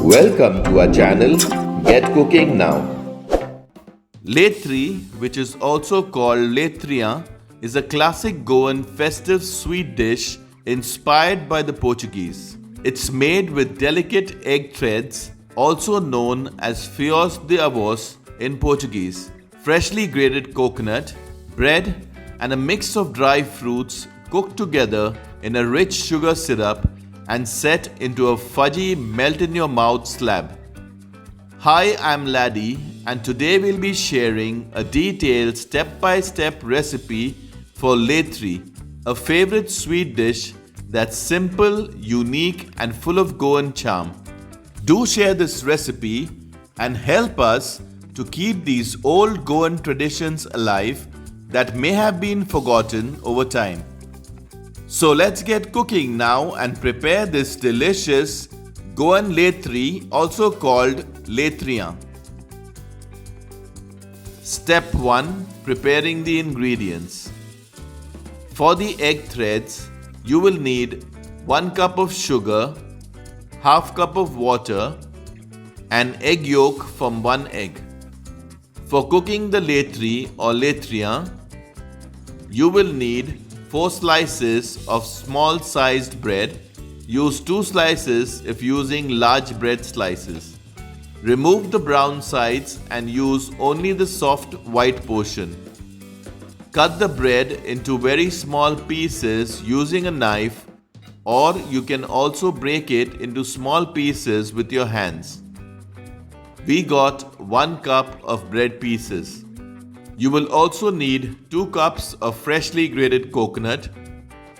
Welcome to our channel, Get Cooking Now. Letri, which is also called Letria, is a classic Goan festive sweet dish inspired by the Portuguese. It's made with delicate egg threads, also known as Fios de Ovos in Portuguese, freshly grated coconut, bread, and a mix of dry fruits cooked together in a rich sugar syrup and set into a fudgy melt-in-your-mouth slab. Hi, I'm Laddie, and today we'll be sharing a detailed step-by-step recipe for Letri, a favorite sweet dish that's simple, unique, and full of Goan charm. Do share this recipe and help us to keep these old Goan traditions alive that may have been forgotten over time. So let's get cooking now and prepare this delicious Goan Letri, also called Letria. Step 1. Preparing the ingredients. For the egg threads, you will need 1 cup of sugar, half cup of water, and egg yolk from 1 egg. For cooking the Letri or Letria, you will need 4 slices of small sized bread. Use 2 slices if using large bread slices. Remove the brown sides and use only the soft white portion. Cut the bread into very small pieces using a knife, or you can also break it into small pieces with your hands. We got 1 cup of bread pieces. You will also need 2 cups of freshly grated coconut,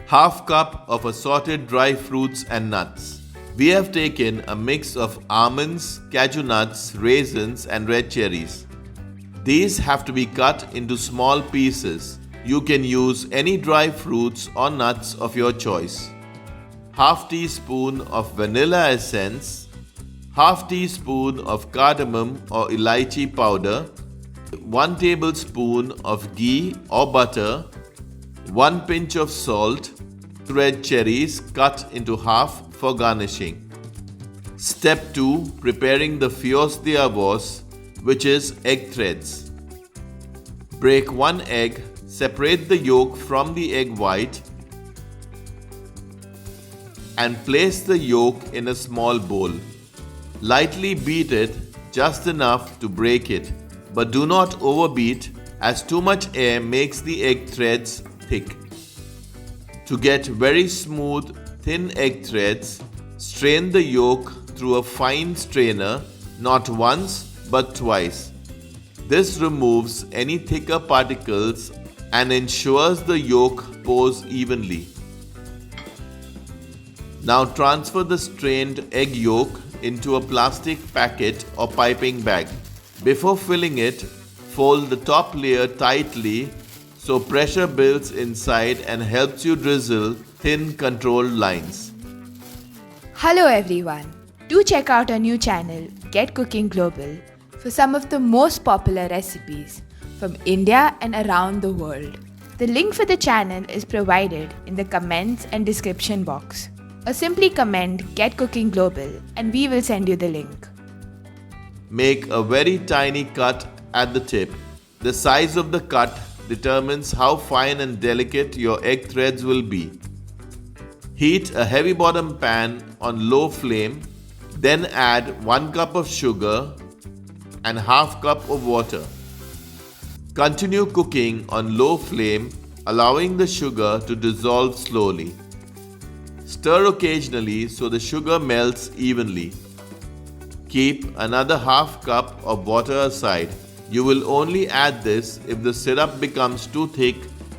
half cup of assorted dry fruits and nuts. We have taken a mix of almonds, cashew nuts, raisins and red cherries. These have to be cut into small pieces. You can use any dry fruits or nuts of your choice. Half teaspoon of vanilla essence, half teaspoon of cardamom or elaichi powder, 1 tablespoon of ghee or butter, 1 pinch of salt, red cherries cut into half for garnishing. Step 2. Preparing the Fios de Ovos, which is egg threads. Break 1 egg, separate the yolk from the egg white, and place the yolk in a small bowl. Lightly beat it just enough to break it, but do not overbeat, as too much air makes the egg threads thick. To get very smooth, thin egg threads, strain the yolk through a fine strainer, not once but twice. This removes any thicker particles and ensures the yolk pours evenly. Now transfer the strained egg yolk into a plastic packet or piping bag. Before filling it, fold the top layer tightly so pressure builds inside and helps you drizzle thin controlled lines. Hello everyone! Do check out our new channel, Get Cooking Global, for some of the most popular recipes from India and around the world. The link for the channel is provided in the comments and description box. Or simply comment Get Cooking Global and we will send you the link. Make a very tiny cut at the tip. The size of the cut determines how fine and delicate your egg threads will be. Heat a heavy bottom pan on low flame, then add 1 cup of sugar and half cup of water. Continue cooking on low flame, allowing the sugar to dissolve slowly. Stir occasionally so the sugar melts evenly. Keep another half cup of water aside. You will only add this if the syrup becomes too thick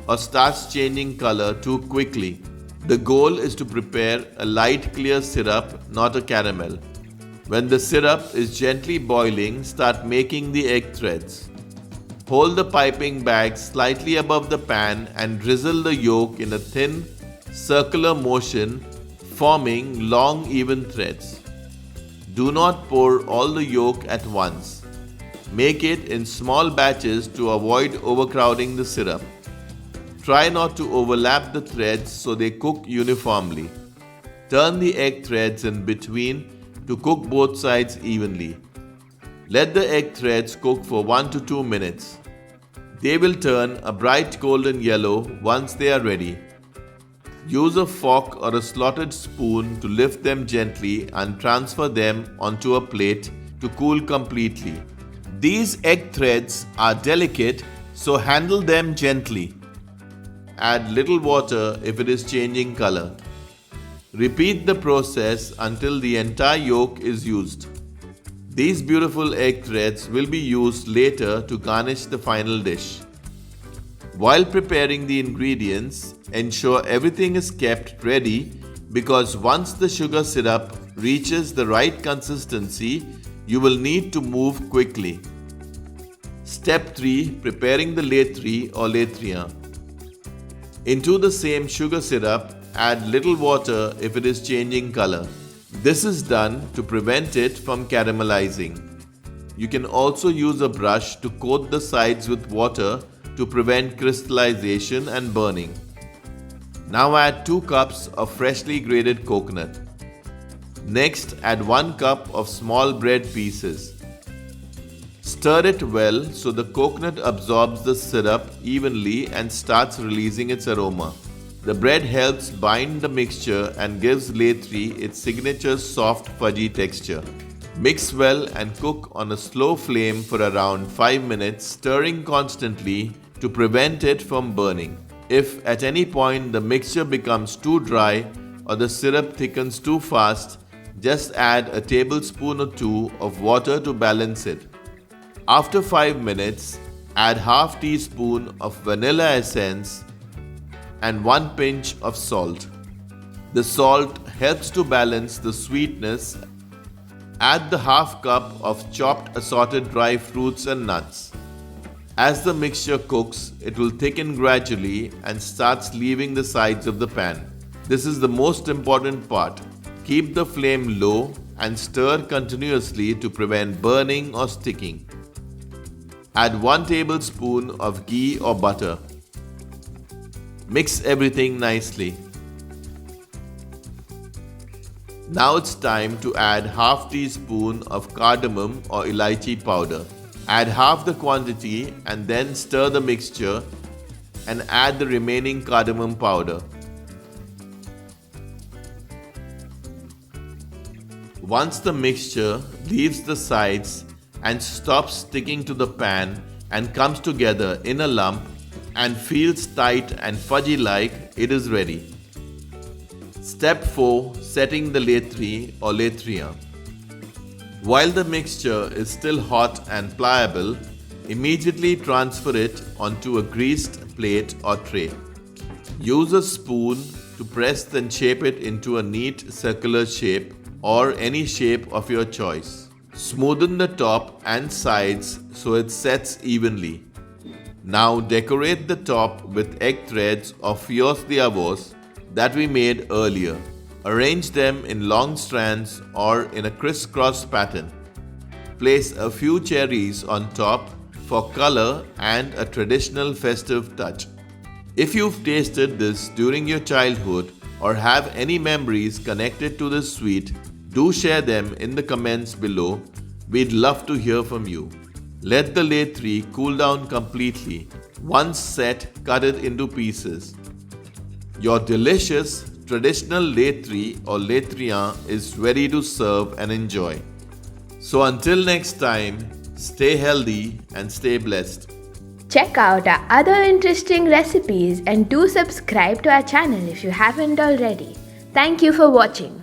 or starts changing color too quickly. The goal is to prepare a light clear syrup, not a caramel. When the syrup is gently boiling, start making the egg threads. Hold the piping bag slightly above the pan and drizzle the yolk in a thin, circular motion, forming long, even threads. Do not pour all the yolk at once. Make it in small batches to avoid overcrowding the syrup. Try not to overlap the threads so they cook uniformly. Turn the egg threads in between to cook both sides evenly. Let the egg threads cook for 1 to 2 minutes. They will turn a bright golden yellow once they are ready. Use a fork or a slotted spoon to lift them gently and transfer them onto a plate to cool completely. These egg threads are delicate, so handle them gently. Add little water if it is changing color. Repeat the process until the entire yolk is used. These beautiful egg threads will be used later to garnish the final dish. While preparing the ingredients, ensure everything is kept ready because once the sugar syrup reaches the right consistency, you will need to move quickly. Step 3. Preparing the Letri or Letria. Into the same sugar syrup, add little water if it is changing color. This is done to prevent it from caramelizing. You can also use a brush to coat the sides with water to prevent crystallization and burning. Now add 2 cups of freshly grated coconut. Next, add 1 cup of small bread pieces. Stir it well so the coconut absorbs the syrup evenly and starts releasing its aroma. The bread helps bind the mixture and gives Letri its signature soft fudgy texture. Mix well and cook on a slow flame for around 5 minutes, stirring constantly to prevent it from burning. If at any point the mixture becomes too dry or the syrup thickens too fast, just add a tablespoon or 2 of water to balance it. After 5 minutes, add half teaspoon of vanilla essence and 1 pinch of salt. The salt helps to balance the sweetness. Add the half cup of chopped assorted dry fruits and nuts. As the mixture cooks, it will thicken gradually and starts leaving the sides of the pan. This is the most important part. Keep the flame low and stir continuously to prevent burning or sticking. Add 1 tablespoon of ghee or butter. Mix everything nicely. Now it's time to add half teaspoon of cardamom or elaichi powder. Add half the quantity and then stir the mixture and add the remaining cardamom powder. Once the mixture leaves the sides and stops sticking to the pan and comes together in a lump and feels tight and fudgy-like, it is ready. Step 4. Setting the Letri or Letria. While the mixture is still hot and pliable, immediately transfer it onto a greased plate or tray. Use a spoon to press then shape it into a neat circular shape or any shape of your choice. Smoothen the top and sides so it sets evenly. Now decorate the top with egg threads or Fios de Ovos that we made earlier. Arrange them in long strands or in a crisscross pattern. Place a few cherries on top for color and a traditional festive touch. If you've tasted this during your childhood or have any memories connected to this sweet, do share them in the comments below. We'd love to hear from you. Let the Letri cool down completely. Once set, cut it into pieces. Your delicious traditional Letri or Letria is ready to serve and enjoy. So until next time, stay healthy and stay blessed. Check out our other interesting recipes and do subscribe to our channel if you haven't already. Thank you for watching.